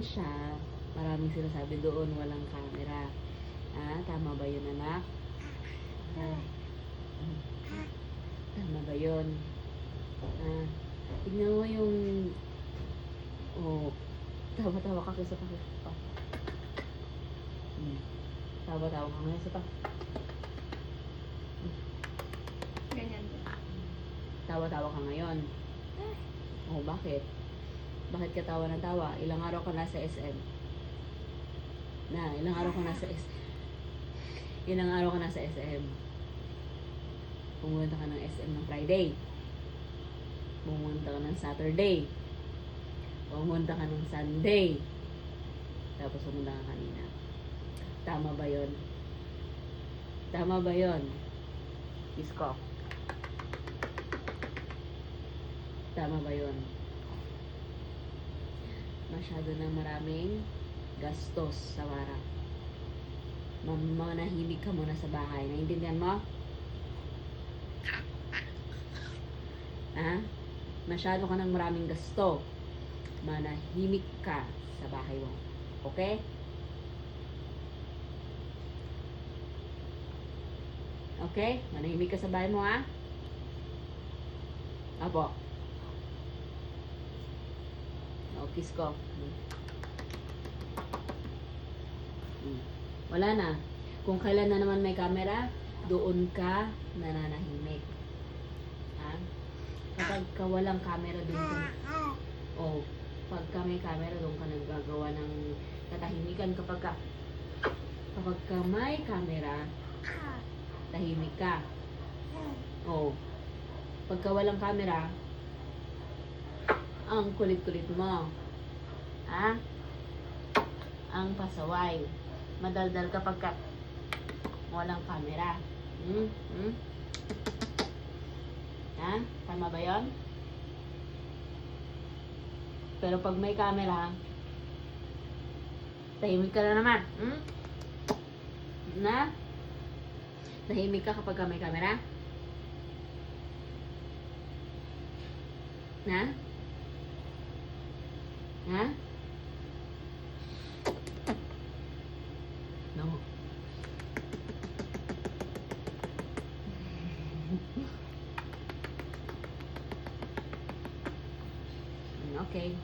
Siya, maraming sinasabi doon, walang camera. Tama ba yun, anak? Tama ba yun? Tignan mo yung... tawa-tawa ka sa pakit. Tawa-tawa ka ngayon sa pakit. Ganyan din. Tawa-tawa ka ngayon. Bakit? Bakit ka tawa ng tawa? Ilang araw ka nasa SM? Ilang araw ka nasa SM? Ilang araw ka nasa SM? Pumunta ka ng SM ng Friday. Pumunta ka ng Saturday. Pumunta ka ng Sunday. Tapos pumunta ka kanina. Tama ba yun? Tama ba yun? Isko. Tama ba yun? Masyado na maraming gastos sa wara. Manahimik ka muna sa bahay. Naintindihan mo? Masyado ka ng maraming gasto. Manahimik ka sa bahay mo. Okay? Okay? Manahimik ka sa bahay mo, ha? Apo. Kiss ko. Wala na. Kung kailan na naman may camera, doon ka nananahimik. Kapag ka walang camera, doon ka... pagka may camera, doon ka naggagawa ng katahimikan. Kapag ka may camera, tahimik ka. Pagka walang camera, ang kulit-kulit mo. Ang pasaway. Madaldal kapag ka walang camera. Tama ba yun? Pero pag may camera, tahimik ka na naman. Tahimik ka kapag ka may camera? No. Okay.